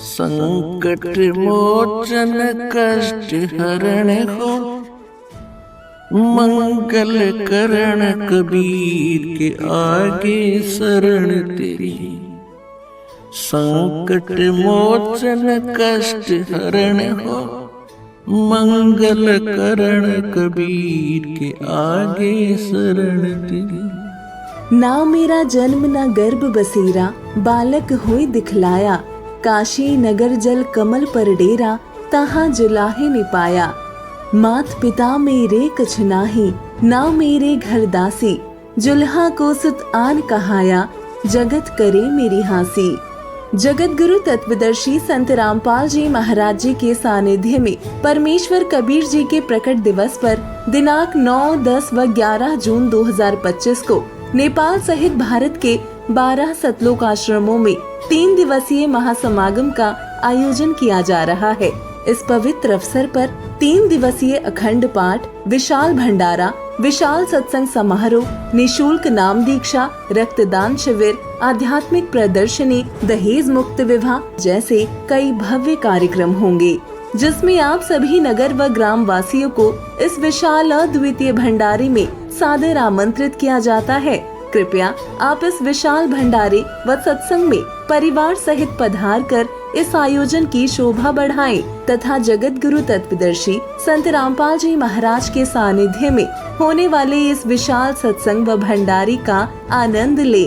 संकट मोचन कष्ट हरण हो, मंगल करण कबीर के आगे शरण तेरी। संकट मोचन कष्ट हरण हो, मंगल करण कबीर के आगे शरण तेरी। ना मेरा जन्म ना गर्भ बसेरा, बालक होई दिखलाया। काशी नगर जल कमल पर डेरा, तहाँ जुलाहे ने पाया। मात पिता मेरे कछ नाही, ना मेरे घर दासी। जुल्हा को सुत आन कहाया, जगत करे मेरी हासी। जगत गुरु तत्वदर्शी संत रामपाल जी महाराज जी के सानिध्य में परमेश्वर कबीर जी के प्रकट दिवस पर दिनांक 9, 10 व 11 जून 2025 को नेपाल सहित भारत के 12 सतलोक आश्रमों में 3 दिवसीय महासमागम का आयोजन किया जा रहा है। इस पवित्र अवसर पर 3 दिवसीय अखंड पाठ, विशाल भंडारा, विशाल सत्संग समारोह, निशुल्क नाम दीक्षा, रक्तदान शिविर, आध्यात्मिक प्रदर्शनी, दहेज मुक्त विवाह जैसे कई भव्य कार्यक्रम होंगे, जिसमें आप सभी नगर व ग्राम वासियों को इस विशाल अद्वितीय भंडारे में सादर आमंत्रित किया जाता है। कृपया आप इस विशाल भंडारे व सत्संग में परिवार सहित पधार कर इस आयोजन की शोभा बढ़ाएं तथा जगत गुरु तत्वदर्शी संत रामपाल जी महाराज के सानिध्य में होने वाले इस विशाल सत्संग व भंडारे का आनंद ले।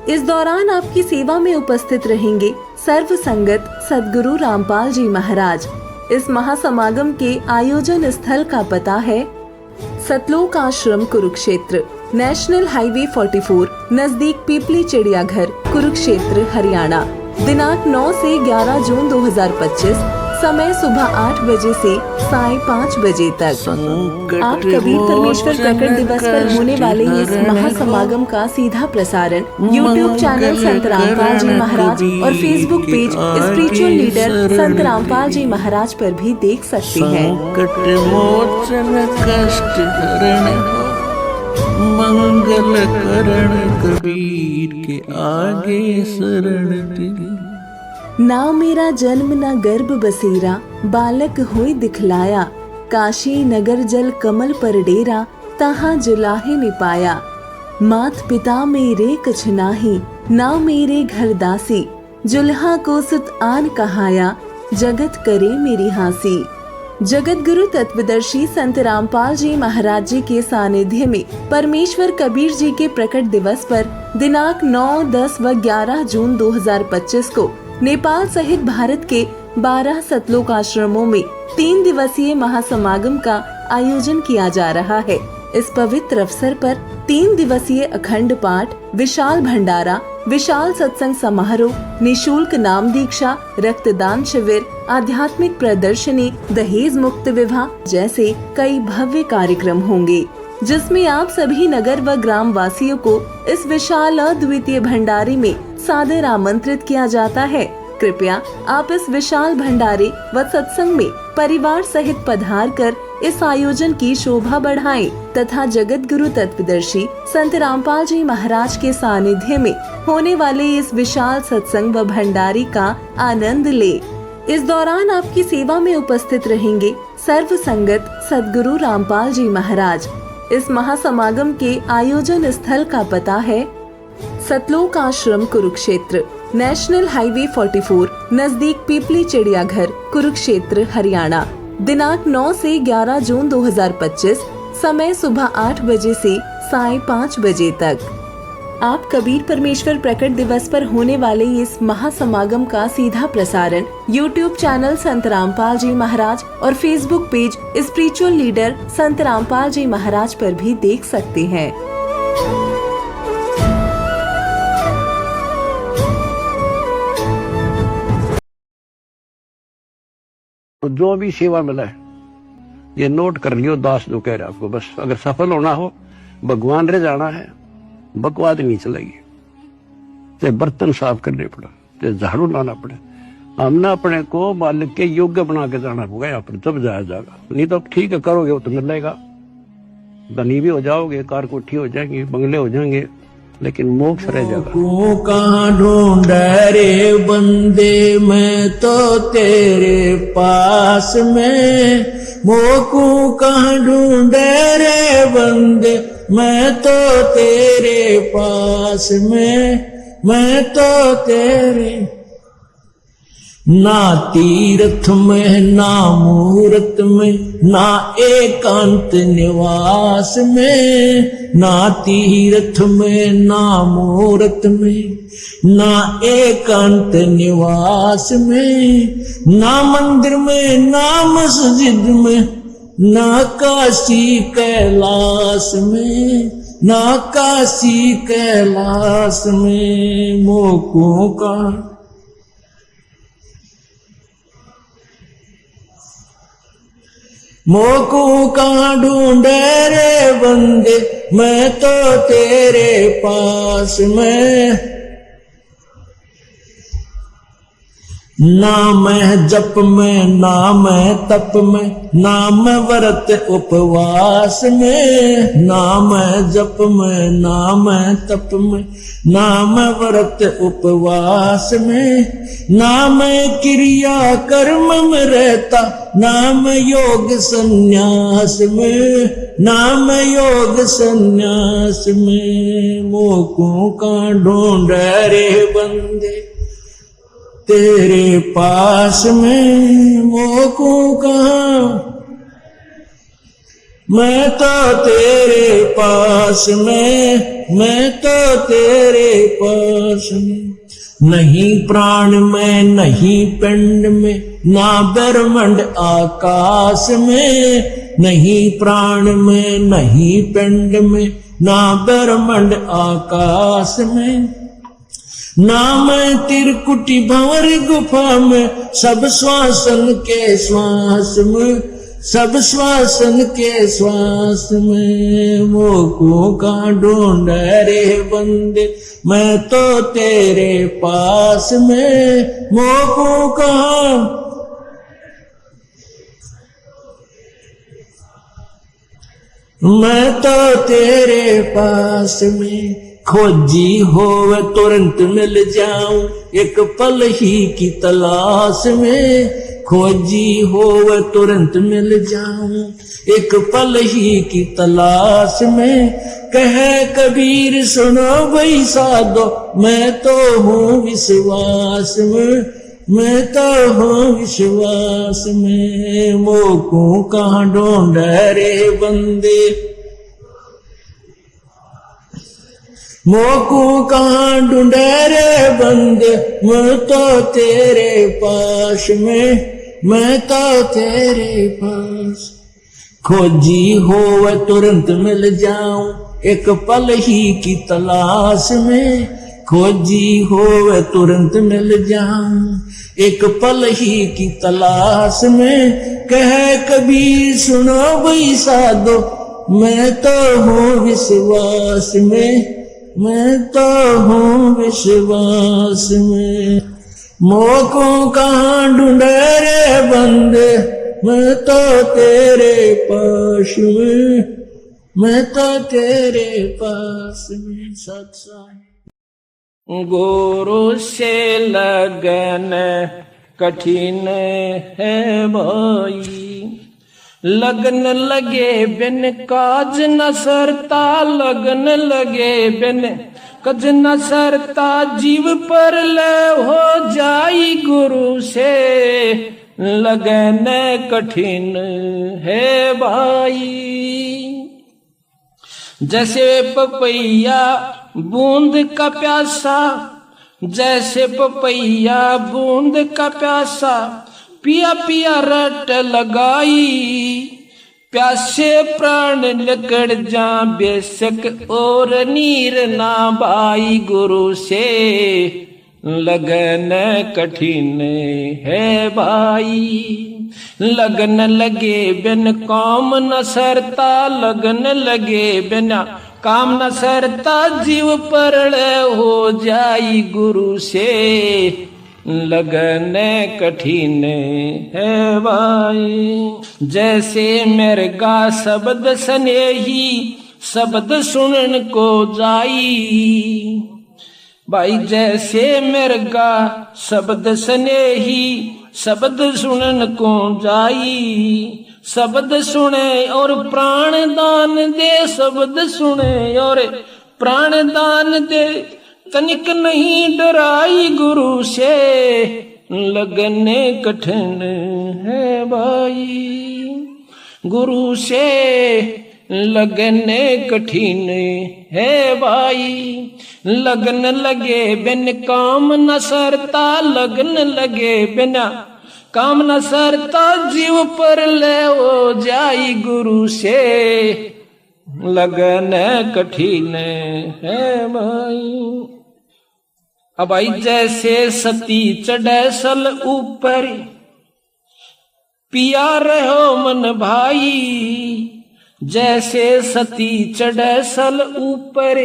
इस दौरान आपकी सेवा में उपस्थित रहेंगे सर्व संगत सदगुरु रामपाल जी महाराज। इस महासमागम के आयोजन स्थल का पता है सतलोक आश्रम कुरुक्षेत्र, नेशनल हाईवे 44 नजदीक पीपली चिड़ियाघर, कुरुक्षेत्र, हरियाणा। दिनांक 9 से 11 जून 2025, समय सुबह 8 बजे से साय 5 बजे तक। आप कबीर परमेश्वर प्रकट दिवस पर होने वाले इस महासमागम का सीधा प्रसारण YouTube चैनल संत रामपाल जी महाराज और Facebook पेज स्पिरिचुअल लीडर संत रामपाल जी महाराज पर भी देख सकते हैं। संकट मोचन कष्ट हरण हो, मंगल करण कबीर के आगे शरण तेरी। ना मेरा जन्म ना गर्भ बसेरा, बालक होई दिखलाया। काशी नगर जल कमल पर डेरा, तहाँ जुलाहे ने पाया। मात पिता मेरे कछ नाही, ना मेरे घर दासी। जुल्हा को सुत आन कहाया, जगत करे मेरी हासी। जगत गुरु तत्वदर्शी संत रामपाल जी महाराज जी के सानिध्य में परमेश्वर कबीर जी के प्रकट दिवस पर दिनांक 9, 10 व 11 जून 2025 को नेपाल सहित भारत के 12 सतलोक आश्रमों में 3 दिवसीय महासमागम का आयोजन किया जा रहा है। इस पवित्र अवसर पर 3 दिवसीय अखंड पाठ, विशाल भंडारा, विशाल सत्संग समारोह, निशुल्क नाम दीक्षा, रक्तदान शिविर, आध्यात्मिक प्रदर्शनी, दहेज मुक्त विवाह जैसे कई भव्य कार्यक्रम होंगे, जिसमें आप सभी नगर व ग्राम वासियों को इस विशाल अद्वितीय भंडारे में सादर आमंत्रित किया जाता है। कृपया आप इस विशाल भंडारे व सत्संग में परिवार सहित पधार कर इस आयोजन की शोभा बढ़ाएं तथा जगत गुरु तत्वदर्शी संत रामपाल जी महाराज के सानिध्य में होने वाले इस विशाल सत्संग व भंडारे का आनंद ले। इस दौरान आपकी सेवा में उपस्थित रहेंगे सर्व संगत सदगुरु रामपाल जी महाराज। इस महासमागम के आयोजन स्थल का पता है सतलोक आश्रम कुरुक्षेत्र, नेशनल हाईवे 44 नजदीक पीपली चिड़ियाघर, कुरुक्षेत्र, हरियाणा। दिनांक 9 से 11 जून 2025, समय सुबह 8 बजे से साय 5 बजे तक। आप कबीर परमेश्वर प्रकट दिवस पर होने वाले इस महासमागम का सीधा प्रसारण YouTube चैनल संत रामपाल जी महाराज और Facebook पेज स्पिरिचुअल लीडर संत रामपाल जी महाराज पर भी देख सकते हैं। जो भी सेवा मिला है ये नोट कर लियो। दास जो कह रहे आपको, बस अगर सफल होना हो, भगवान रे जाना है, बकवाद नहीं चलेगी। चाहे बर्तन साफ करने पड़े, चाहे झाड़ू लाना पड़े, हमने अपने को मालिक के योग्य बना के जाना होगा यहाँ पर, तब जाया जाएगा। नहीं तो ठीक है करोगे वो तो मिलेगा, धनी भी हो जाओगे, कार कोठी हो जाएंगे, बंगले हो जाएंगे, लेकिन मोक्ष रह जाएगा। को कहाँ ढूंढे रे बंदे, मैं तो तेरे पास में। मोकू कहाँ ढूंढे रे बंदे, मैं तो तेरे पास में। मैं तो तेरे ना तीर्थ में ना मूरत में ना एकांत निवास में। ना तीर्थ में ना मूरत में ना एकांत निवास में। ना मंदिर में ना मस्जिद में ना काशी कैलाश में। ना काशी कैलाश में मोको का मोको कहाँ ढूंढे रे बंदे, मैं तो तेरे पास में। ना मैं जप में ना मैं तप में ना मैं व्रत उपवास में। ना मैं जप में ना मैं तप में ना मैं व्रत उपवास में। ना मैं क्रिया कर्म में रहता ना मैं योग संन्यास में। ना मैं योग संन्यास में मोको का ढूंढे रे बंदे तेरे पास में। मोको कहाँ मैं तो तेरे पास में। मैं तो तेरे पास में। नहीं प्राण में नहीं पिंड में ना ब्रह्मांड आकाश में। नहीं प्राण में नहीं पिंड में ना ब्रह्मांड आकाश में। ना मैं त्रिकुटी भंवर गुफा में सब श्वासन के श्वास में। सब श्वासन के श्वास में मोको का ढूंढे रे बंदे, मैं तो तेरे पास में। मोको का मैं तो तेरे पास में। खोजी होवे तुरंत मिल जाऊं एक पल ही की तलाश में। खोजी होवे तुरंत मिल जाऊं एक पल ही की तलाश में। कहे कबीर सुनो भाई साधो, मैं तो हूँ विश्वास में। मैं तो हूँ विश्वास में। मोको कहाँ ढूंढे रे बंदे, मोको कहाँ ढूंढे रे बंदे, मैं तो तेरे पास में। मैं तो तेरे पास। खोजी हो तुरंत मिल जाऊं एक पल ही की तलाश में। खोजी हो तुरंत मिल जाऊं एक पल ही की तलाश में। कहे कबीर सुनो भाई साधो, मैं तो हूँ विश्वास में। मैं तो हूँ विश्वास में। मोको कहाँ ढूंढे रे बंदे, मैं तो तेरे पास में। मैं तो तेरे पास में। सत्संग गुरु से लगन कठिन है भाई। लगन लगे बिन काज न सरता, लगन लगे बिन काज न सरता। जीव पर ले हो जाई गुरु से लगन कठिन है भाई। जैसे पपैया बूंद का प्यासा, जैसे पपैया बूंद का प्यासा। पिया पिया रट लगाई, प्यासे प्राण निकल जा बेशक और नीर ना भाई। गुरु से लगन कठिन है भाई। लगन लगे बिन काम न सरता, लगन लगे बिना काम न सरता। जीव परल हो जाई गुरु से लगन कठिन है भाई। जैसे मृगा शब्द स्नेही शब्द सुनन को जाई। भाई जैसे मिर्गा शब्द स्नेही शब्द सुनन को जाई। शब्द सुने और प्राण दान दे, शब्द सुने और प्राण दान दे, तनिक नहीं डराई गुरु से लगने कठिन है भाई। गुरु से लगने कठिन है भाई। लगन लगे बिन काम न सरता, लगन लगे बिना काम न सरता, जीव पर ले ओ जाई गुरु से लगन कठिन है भाई। अब आई जैसे सती चढ़े सल ऊपर, पिया रहो मन भाई। जैसे सती चढ़े सल ऊपर,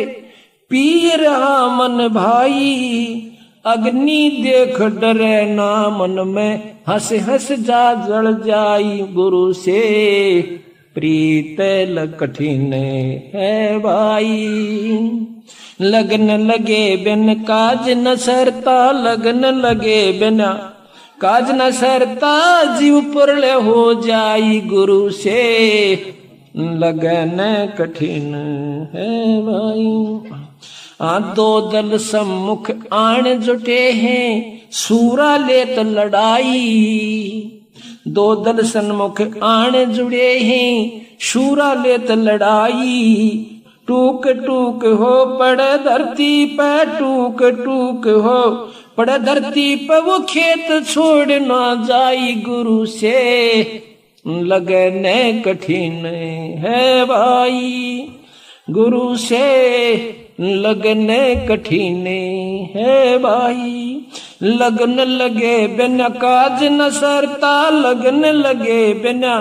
पी रहा मन भाई। अग्नि देख डरे ना मन में, हंस हंस जा जल जाई गुरु से प्रीत कठिन है भाई। लगन लगे बिन काज न सरता, लगन लगे बिना काज न सरता, जीव पुरले हो जाई गुरु से लगन कठिन है भाई। दो दल सम्मुख आण जुटे हैं, सूरा लेत लड़ाई। दो दल सन्मुख आण जुड़े हैं, शूरा लेत लड़ाई। टूक टूक हो पड़े धरती पे, टूक टूक हो पड़े धरती पे, वो खेत छोड़ ना जाई गुरु से लगने कठिन है भाई। गुरु से लगने कठिन है भाई। लगन लगे बिना काज न सरता, लगन लगे बिना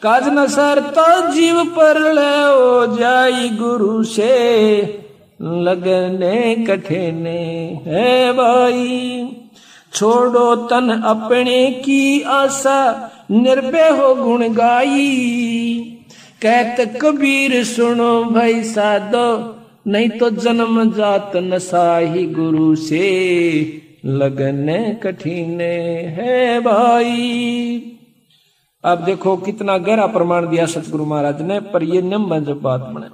काज न सरता, जीव पर ले ओ जाई गुरु से लगने कठिन है भाई। छोड़ो तन अपने की आशा, निर्भय हो गुण गाई। कहत कबीर सुनो भाई साधो, नहीं तो जन्म जात न साही गुरु से लगने कठिन है भाई। अब देखो कितना गहरा प्रमाण दिया सतगुरु महाराज ने, पर ये निम्न जब बात बने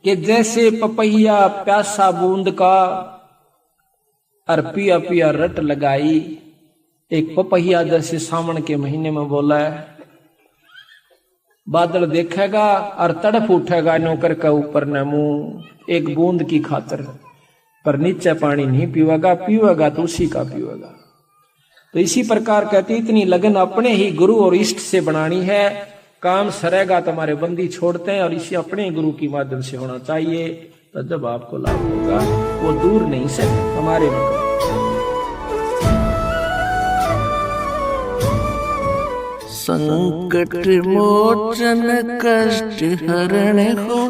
कि जैसे पपैया प्यासा बूंद का और पिया पिया रट लगाई। एक पपैया जैसे सावन के महीने में बोला है, बादल देखेगा और तड़प उठेगा नौकर का ऊपर न मुंह एक बूंद की खातर, पर नीचे पानी नहीं पीवेगा, पीवेगा तो उसी का पीवेगा। तो इसी प्रकार कहती इतनी लगन अपने ही गुरु और इष्ट से बनानी है। काम सरेगा तुम्हारे बंदी छोड़ते हैं और इसी अपने गुरु की माध्यम से होना चाहिए, तो जब आपको लाभ होगा वो दूर नहीं से हमारे में। संकट मोचन कष्ट हरण हो,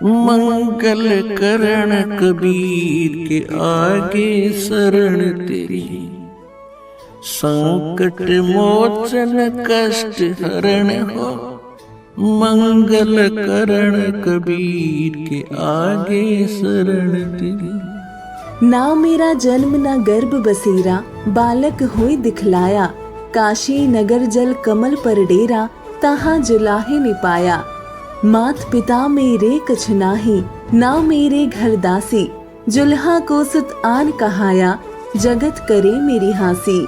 मंगल करण कबीर के आगे शरण तेरी। संकट मोचन कष्ट हरण हो, मंगल करण कबीर के आगे शरण तेरी। ना मेरा जन्म ना गर्भ बसेरा, बालक होई दिखलाया। काशी नगर जल कमल पर डेरा, तहाँ जुलाहे ने पाया। मात पिता मेरे कछ नाही, ना मेरे घर दासी। जुल्हा को सुत आन कहाया, जगत करे मेरी हासी।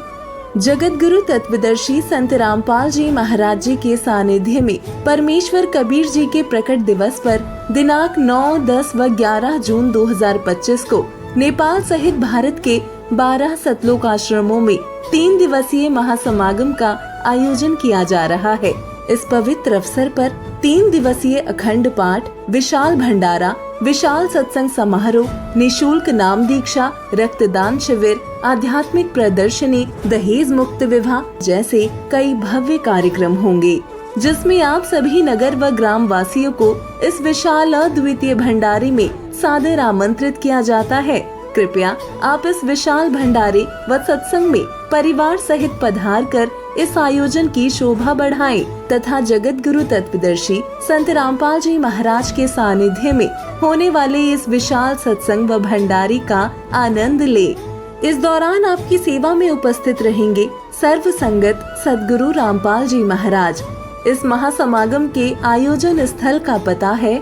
जगत गुरु तत्वदर्शी संत रामपाल जी महाराज जी के सानिध्य में परमेश्वर कबीर जी के प्रकट दिवस पर दिनांक 9, 10 व 11 जून 2025 को नेपाल सहित भारत के 12 सतलोक आश्रमों में 3 दिवसीय महासमागम का आयोजन किया जा रहा है। इस पवित्र अवसर पर 3 दिवसीय अखंड पाठ, विशाल भंडारा, विशाल सत्संग समारोह, निशुल्क नाम दीक्षा, रक्तदान शिविर, आध्यात्मिक प्रदर्शनी, दहेज मुक्त विवाह जैसे कई भव्य कार्यक्रम होंगे, जिसमें आप सभी नगर व ग्राम वासियों को इस विशाल अद्वितीय भंडारे में सादर आमंत्रित किया जाता है। कृपया आप इस विशाल भंडारे व सत्संग में परिवार सहित पधार कर इस आयोजन की शोभा बढ़ाएं तथा जगत गुरु तत्वदर्शी संत रामपाल जी महाराज के सानिध्य में होने वाले इस विशाल सत्संग व भंडारी का आनंद ले। इस दौरान आपकी सेवा में उपस्थित रहेंगे सर्व संगत सदगुरु रामपाल जी महाराज। इस महासमागम के आयोजन स्थल का पता है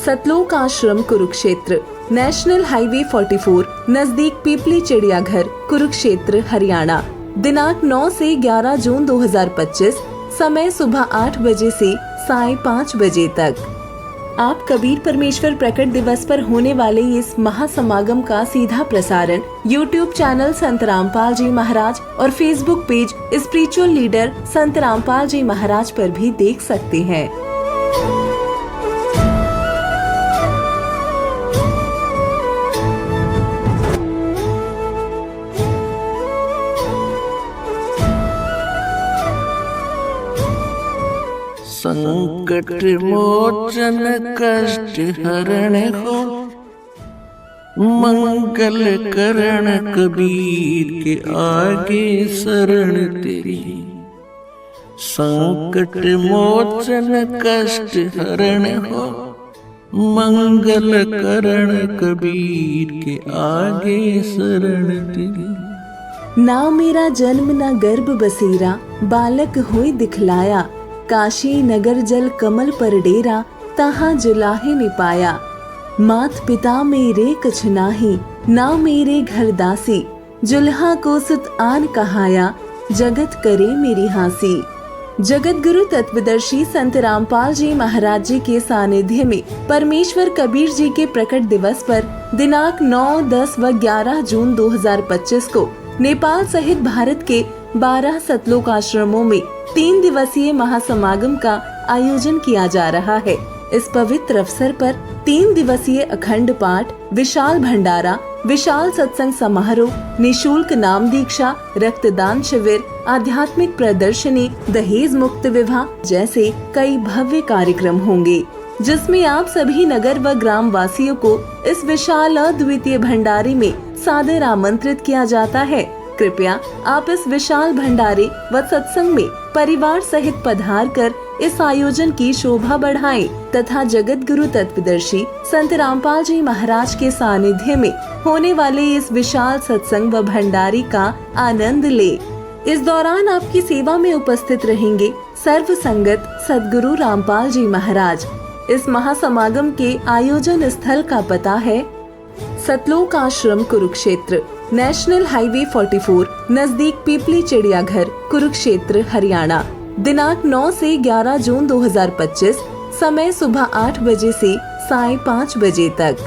सतलोक आश्रम कुरुक्षेत्र, नेशनल हाईवे 44 नजदीक पीपली चिड़ियाघर, कुरुक्षेत्र, हरियाणा। दिनांक 9 से 11 जून 2025, समय सुबह 8 बजे से साय 5 बजे तक। आप कबीर परमेश्वर प्रकट दिवस पर होने वाले इस महासमागम का सीधा प्रसारण YouTube चैनल संत रामपाल जी महाराज और Facebook पेज स्पिरिचुअल लीडर संत रामपाल जी महाराज पर भी देख सकते हैं। संकट मोचन कष्ट हरण हो, मंगल करण कबीर के आगे शरण तेरी। संकट मोचन कष्ट हरण हो, मंगल करण कबीर के आगे शरण तेरी। ना मेरा जन्म ना गर्भ बसेरा, बालक होई दिखलाया। काशी नगर जल कमल पर डेरा, तहाँ जुलाहे निपाया। मात पिता मेरे कछ नाही, ना मेरे घर दासी। जुल्हा को सुत आन कहाया, जगत करे मेरी हासी। जगत गुरु तत्वदर्शी संत रामपाल जी महाराज जी के सानिध्य में परमेश्वर कबीर जी के प्रकट दिवस पर दिनांक 9, 10 व 11 जून 2025 को नेपाल सहित भारत के 12 सतलोक आश्रमों में 3 दिवसीय महासमागम का आयोजन किया जा रहा है। इस पवित्र अवसर पर 3 दिवसीय अखंड पाठ, विशाल भंडारा, विशाल सत्संग समारोह, निशुल्क नाम दीक्षा, रक्तदान शिविर, आध्यात्मिक प्रदर्शनी, दहेज मुक्त विवाह जैसे कई भव्य कार्यक्रम होंगे, जिसमें आप सभी नगर व ग्राम वासियों को इस विशाल अद्वितीय भंडारे में सादर आमंत्रित किया जाता है। कृपया आप इस विशाल भंडारे व सत्संग में परिवार सहित पधार कर इस आयोजन की शोभा बढ़ाएं तथा जगत गुरु तत्वदर्शी संत रामपाल जी महाराज के सानिध्य में होने वाले इस विशाल सत्संग व भंडारी का आनंद ले। इस दौरान आपकी सेवा में उपस्थित रहेंगे सर्व संगत सदगुरु रामपाल जी महाराज। इस महासमागम के आयोजन स्थल का पता है सतलोक आश्रम कुरुक्षेत्र, नेशनल हाईवे 44 नजदीक पीपली चिड़ियाघर, कुरुक्षेत्र, हरियाणा। दिनांक 9 से 11 जून 2025, समय सुबह 8 बजे से साय 5 बजे तक।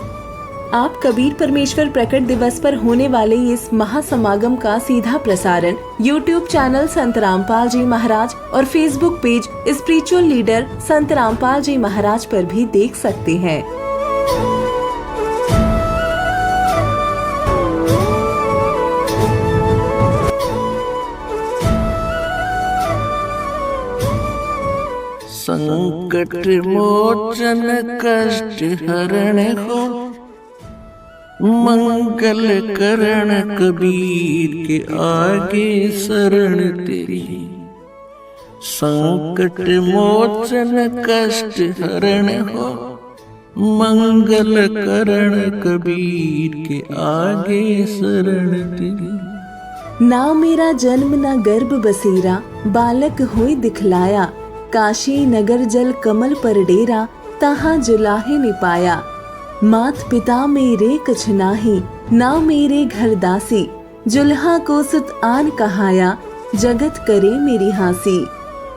आप कबीर परमेश्वर प्रकट दिवस पर होने वाले इस महासमागम का सीधा प्रसारण YouTube चैनल संत रामपाल जी महाराज और Facebook पेज स्पिरिचुअल लीडर संत रामपाल जी महाराज पर भी देख सकते हैं। संकट मोचन कष्ट हरण हो, मंगल करण कबीर के आगे शरण तेरी। संकट मोचन कष्ट हरण हो, मंगल करण कबीर के आगे शरण तेरी। ना मेरा जन्म ना गर्भ बसेरा, बालक होई दिखलाया। काशी नगर जल कमल पर डेरा, तहाँ जुलाहे निपाया। मात पिता मेरे कछ नाही, ना मेरे घर दासी। जुल्हा को सुत आन कहाया, जगत करे मेरी हासी।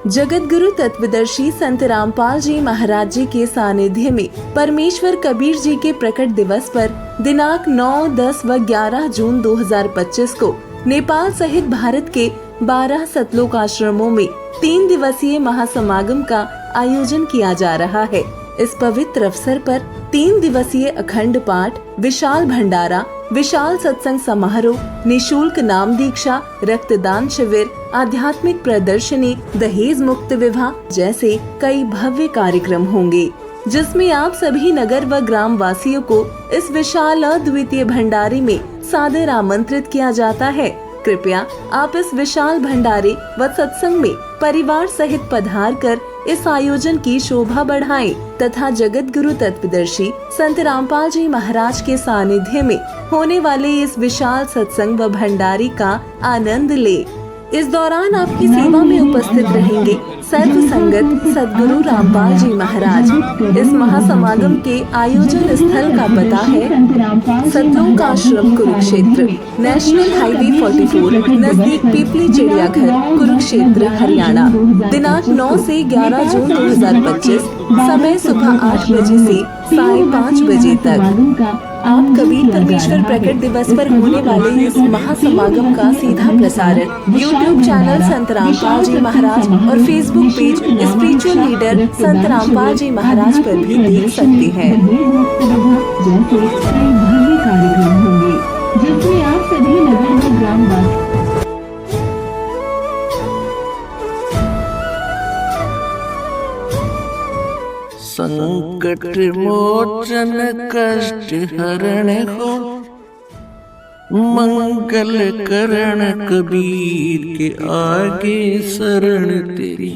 जगत गुरु तत्वदर्शी संत रामपाल जी महाराज जी के सानिध्य में परमेश्वर कबीर जी के प्रकट दिवस पर दिनांक 9, 10 व 11 जून 2025 को नेपाल सहित भारत के 12 सतलोक आश्रमों में 3 दिवसीय महासमागम का आयोजन किया जा रहा है। इस पवित्र अवसर पर 3 दिवसीय अखंड पाठ, विशाल भंडारा, विशाल सत्संग समारोह, निशुल्क नाम दीक्षा, रक्तदान शिविर, आध्यात्मिक प्रदर्शनी, दहेज मुक्त विवाह जैसे कई भव्य कार्यक्रम होंगे, जिसमें आप सभी नगर व ग्राम वासियों को इस विशाल अद्वितीय भंडारे में सादर आमंत्रित किया जाता है। कृपया आप इस विशाल भंडारे व सत्संग में परिवार सहित पधार कर इस आयोजन की शोभा बढ़ाएं तथा जगत गुरु तत्वदर्शी संत रामपाल जी महाराज के सानिध्य में होने वाले इस विशाल सत्संग व भंडारे का आनंद ले। इस दौरान आपकी सेवा में उपस्थित रहेंगे सर्व संगत सदगुरु रामपाल जी महाराज। इस महासमागम के आयोजन स्थल का पता है सतलोक आश्रम कुरुक्षेत्र, नेशनल हाईवे 44 नजदीक पीपली चिड़ियाघर, कुरुक्षेत्र, हरियाणा। दिनांक 9 से 11 जून 2025, समय सुबह 8 बजे से सायं 5 बजे तक। आप कबीर परमेश्वर प्रकट दिवस पर होने वाले इस महासमागम का सीधा प्रसारण यूट्यूब चैनल संत रामपाल जी महाराज और फेसबुक पेज स्पिरिचुअल लीडर संत रामपाल जी महाराज पर भी देख सकते हैं। जैसे कई भव्य कार्यक्रम होंगे जिसमें आप सभी नगर व ग्रामवासी संकट मोचन कष्ट हरण हो, मंगल करण कबीर के आगे शरण तेरी।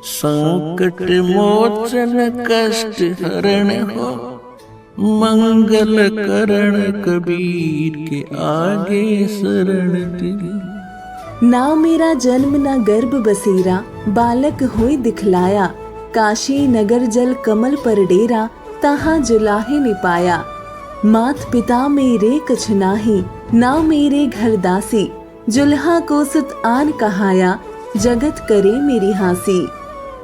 संकट मोचन कष्ट हरण हो, मंगल करण कबीर के आगे शरण तेरी। ना मेरा जन्म ना गर्भ बसेरा, बालक होय दिखलाया। काशी नगर जल कमल पर डेरा, तहाँ जुलाहे ने पाया। मात पिता मेरे कछ नाही, ना मेरे घर दासी। जुल्हा को सुत आन कहाया, जगत करे मेरी हासी।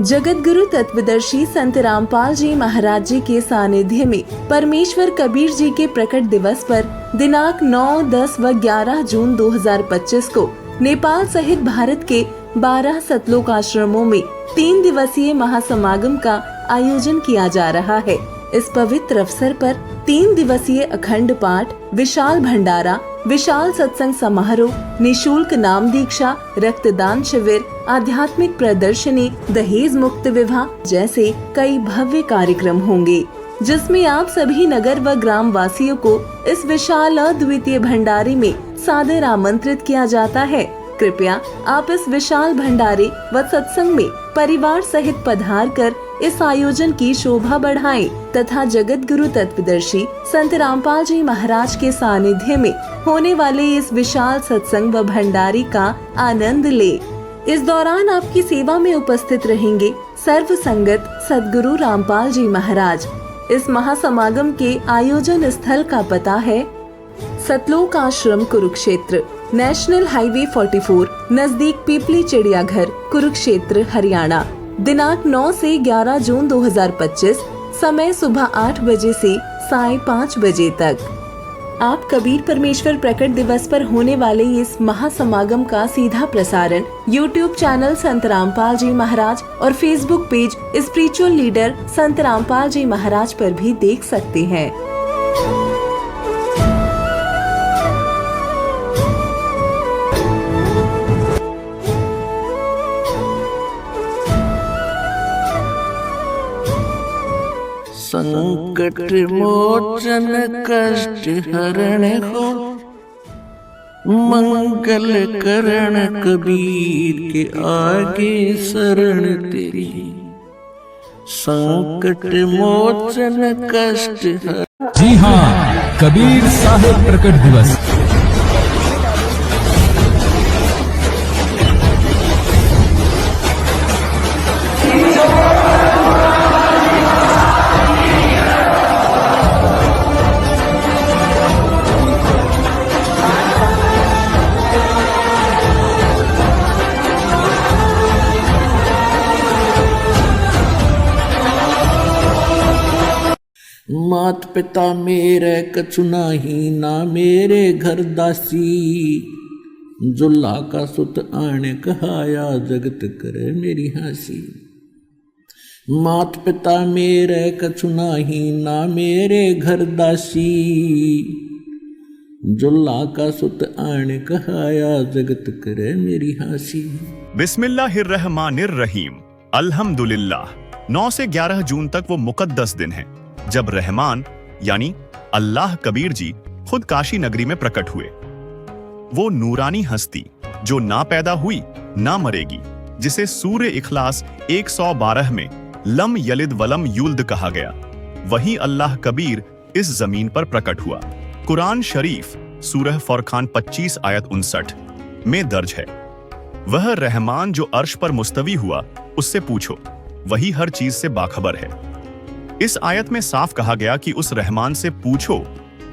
जगत गुरु तत्वदर्शी संत रामपाल जी महाराज जी के सानिध्य में परमेश्वर कबीर जी के प्रकट दिवस पर दिनांक 9, 10 व 11 जून 2025 को नेपाल सहित भारत के 12 सतलोक आश्रमों में 3 दिवसीय महासमागम का आयोजन किया जा रहा है। इस पवित्र अवसर पर 3 दिवसीय अखंड पाठ, विशाल भंडारा, विशाल सत्संग समारोह, निशुल्क नाम दीक्षा, रक्तदान शिविर, आध्यात्मिक प्रदर्शनी, दहेज मुक्त विवाह जैसे कई भव्य कार्यक्रम होंगे, जिसमें आप सभी नगर व ग्राम वासियों को इस विशाल अद्वितीय भंडारे में सादर आमंत्रित किया जाता है। कृपया आप इस विशाल भंडारे व सत्संग में परिवार सहित पधार कर इस आयोजन की शोभा बढ़ाएं तथा जगत गुरु तत्वदर्शी संत रामपाल जी महाराज के सानिध्य में होने वाले इस विशाल सत्संग व भंडारे का आनंद ले। इस दौरान आपकी सेवा में उपस्थित रहेंगे सर्व संगत सदगुरु रामपाल जी महाराज। इस महासमागम के आयोजन स्थल का पता है सतलोक आश्रम कुरुक्षेत्र, नेशनल हाईवे 44 नजदीक पीपली चिड़ियाघर, कुरुक्षेत्र, हरियाणा। दिनांक 9 से 11 जून 2025, समय सुबह 8 बजे से सायं 5 बजे तक। आप कबीर परमेश्वर प्रकट दिवस पर होने वाले इस महासमागम का सीधा प्रसारण यूट्यूब चैनल संत रामपाल जी महाराज और फेसबुक पेज स्पिरिचुअल लीडर संत रामपाल जी महाराज पर भी देख सकते हैं। संकट मोचन कष्ट हरण हो, मंगल करण कबीर के आगे शरण तेरी। संकट मोचन कष्ट हरण। जी हाँ, कबीर साहिब प्रकट दिवस मात पिता मेरे कछु नाही, ना मेरे घर दासी। जुल्हा का सुत आने कहाया, जगत करे मेरी हासी। मात पिता मेरे कछु नाही, ना मेरे घर दासी। जुल्हा का सुत आने कहाया, जगत करे मेरी हासी। बिस्मिल्लाहिर्रहमानिर्रहीम। अल्हम्दुलिल्लाह। 9 से 11 जून तक वो मुकद्दस दिन है जब रहमान यानी अल्लाह कबीर जी खुद काशी नगरी में प्रकट हुए। वो नूरानी हस्ती जो ना पैदा हुई ना मरेगी, जिसे सूर्य इखलास 112 में लम यलिद वलम यूल्द कहा गया, वही अल्लाह कबीर इस जमीन पर प्रकट हुआ। कुरान शरीफ सूरह फुरकान 25 आयत 59 में दर्ज है, वह रहमान जो अर्श पर मुस्तवी हुआ उससे पूछो, वही हर चीज से बाखबर है। इस आयत में साफ कहा गया कि उस रहमान से पूछो,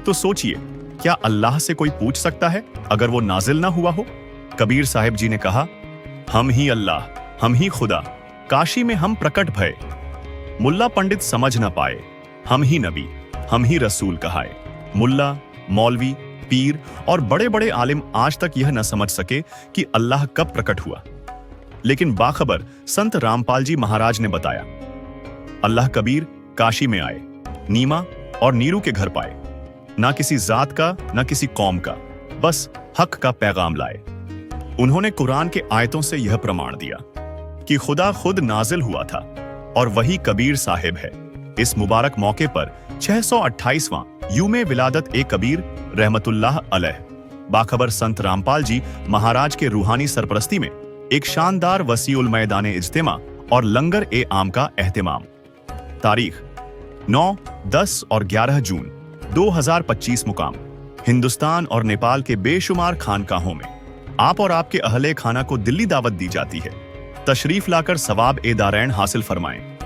तो सोचिए क्या अल्लाह से कोई पूछ सकता है अगर वो नाजिल ना हुआ हो? कबीर साहिब जी ने कहा, हम ही अल्लाह, हम ही खुदा, काशी में हम प्रकट भय। मुल्ला पंडित समझ ना पाए, हम ही नबी, हम ही रसूल कहाए। मुल्ला, मौलवी, पीर और बड़े बड़े आलिम आज तक यह न समझ सके कि अल्लाह कब प्रकट हुआ, लेकिन बाखबर संत रामपाल जी महाराज ने बताया, अल्लाह कबीर काशी में आए, नीमा और नीरू के घर पाए, ना किसी जात का ना किसी कौम का, बस हक का पैगाम लाए। उन्होंने कुरान के आयतों से यह प्रमाण दिया कि खुदा खुद नाजिल हुआ था और वही कबीर साहिब है। इस मुबारक मौके पर 628वां यूमे विलादत ए कबीर रहमतुल्लाह अलैह बाखबर संत रामपाल जी महाराज के रूहानी सरपरस्ती में एक शानदार वसीउल मैदान इज्तिमा और लंगर ए आम का एहतिमाम। तारीख 9, 10 और 11 जून 2025 मुकाम हिंदुस्तान और नेपाल के बेशुमार खानकाहों में आप और आपके अहले खाना को दिल्ली दावत दी जाती है। तशरीफ लाकर सवाब ए दारैन हासिल फरमाएं।